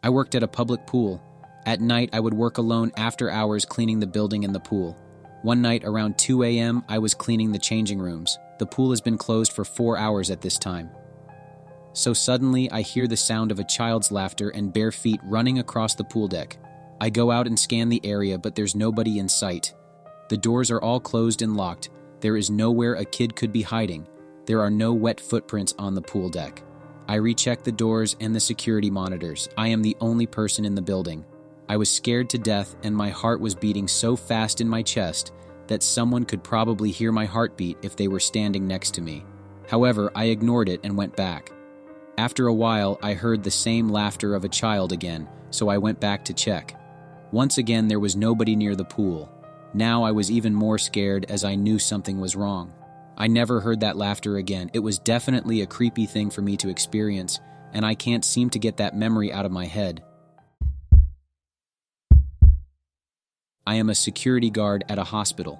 I worked at a public pool. At night, I would work alone after hours cleaning the building and the pool. One night around 2 a.m., I was cleaning the changing rooms. The pool has been closed for 4 hours at this time. So suddenly, I hear the sound of a child's laughter and bare feet running across the pool deck. I go out and scan the area, but there's nobody in sight. The doors are all closed and locked. There is nowhere a kid could be hiding. There are no wet footprints on the pool deck. I recheck the doors and the security monitors. I am the only person in the building. I was scared to death, and my heart was beating so fast in my chest that someone could probably hear my heartbeat if they were standing next to me. However, I ignored it and went back. After a while, I heard the same laughter of a child again, so I went back to check. Once again, there was nobody near the pool. Now I was even more scared as I knew something was wrong. I never heard that laughter again. It was definitely a creepy thing for me to experience, and I can't seem to get that memory out of my head. I am a security guard at a hospital.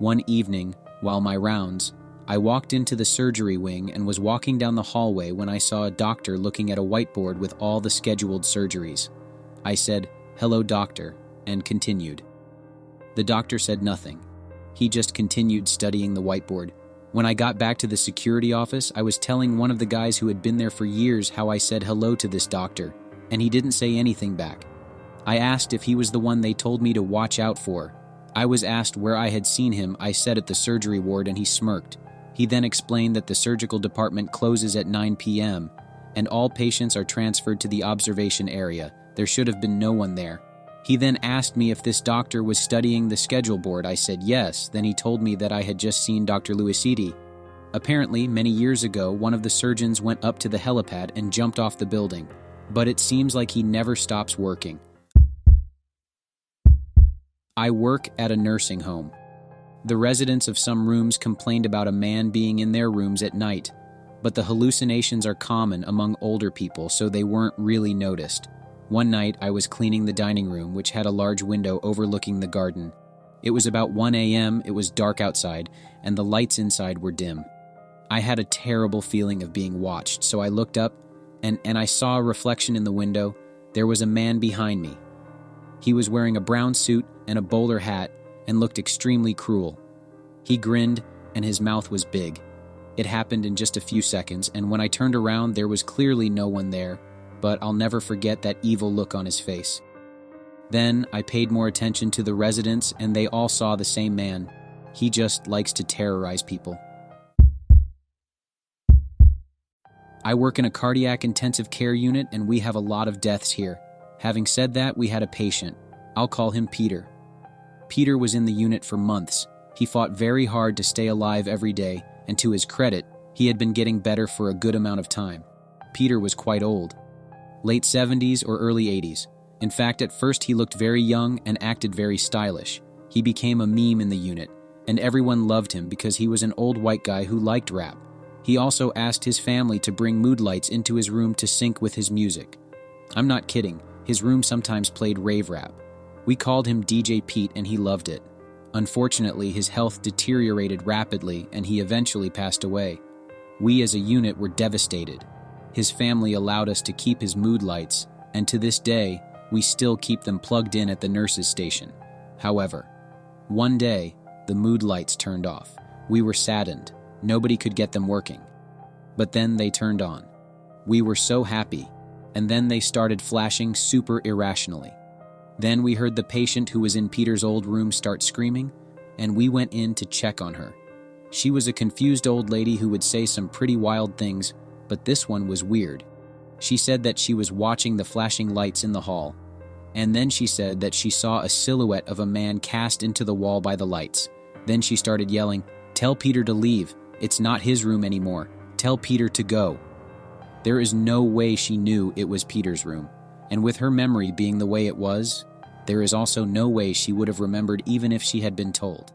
One evening, while my rounds, I walked into the surgery wing and was walking down the hallway when I saw a doctor looking at a whiteboard with all the scheduled surgeries. I said, "Hello, doctor," and continued. The doctor said nothing. He just continued studying the whiteboard. When I got back to the security office, I was telling one of the guys who had been there for years how I said hello to this doctor, and he didn't say anything back. I asked if he was the one they told me to watch out for. I was asked where I had seen him. I said at the surgery ward, and he smirked. He then explained that the surgical department closes at 9 p.m., and all patients are transferred to the observation area. There should have been no one there. He then asked me if this doctor was studying the schedule board. I said yes. Then he told me that I had just seen Dr. Luisiti. Apparently, many years ago, one of the surgeons went up to the helipad and jumped off the building, but it seems like he never stops working. I work at a nursing home. The residents of some rooms complained about a man being in their rooms at night, but the hallucinations are common among older people, so they weren't really noticed. One night, I was cleaning the dining room, which had a large window overlooking the garden. It was about 1 a.m., it was dark outside, and the lights inside were dim. I had a terrible feeling of being watched, so I looked up, and I saw a reflection in the window. There was a man behind me. He was wearing a brown suit and a bowler hat and looked extremely cruel. He grinned, and his mouth was big. It happened in just a few seconds, and when I turned around, there was clearly no one there, but I'll never forget that evil look on his face. Then I paid more attention to the residents, and they all saw the same man. He just likes to terrorize people. I work in a cardiac intensive care unit, and we have a lot of deaths here. Having said that, we had a patient. I'll call him Peter. Peter was in the unit for months. He fought very hard to stay alive every day, and to his credit, he had been getting better for a good amount of time. Peter was quite old. Late 70s or early 80s. In fact, at first he looked very young and acted very stylish. He became a meme in the unit, and everyone loved him because he was an old white guy who liked rap. He also asked his family to bring mood lights into his room to sync with his music. I'm not kidding, his room sometimes played rave rap. We called him DJ Pete, and he loved it. Unfortunately, his health deteriorated rapidly, and he eventually passed away. We as a unit were devastated. His family allowed us to keep his mood lights, and to this day, we still keep them plugged in at the nurse's station. However, one day, the mood lights turned off. We were saddened. Nobody could get them working. But then they turned on. We were so happy, and then they started flashing super irrationally. Then we heard the patient who was in Peter's old room start screaming, and we went in to check on her. She was a confused old lady who would say some pretty wild things, but this one was weird. She said that she was watching the flashing lights in the hall, and then she said that she saw a silhouette of a man cast into the wall by the lights. Then she started yelling, "Tell Peter to leave. It's not his room anymore. Tell Peter to go." There is no way she knew it was Peter's room. And with her memory being the way it was, there is also no way she would have remembered even if she had been told.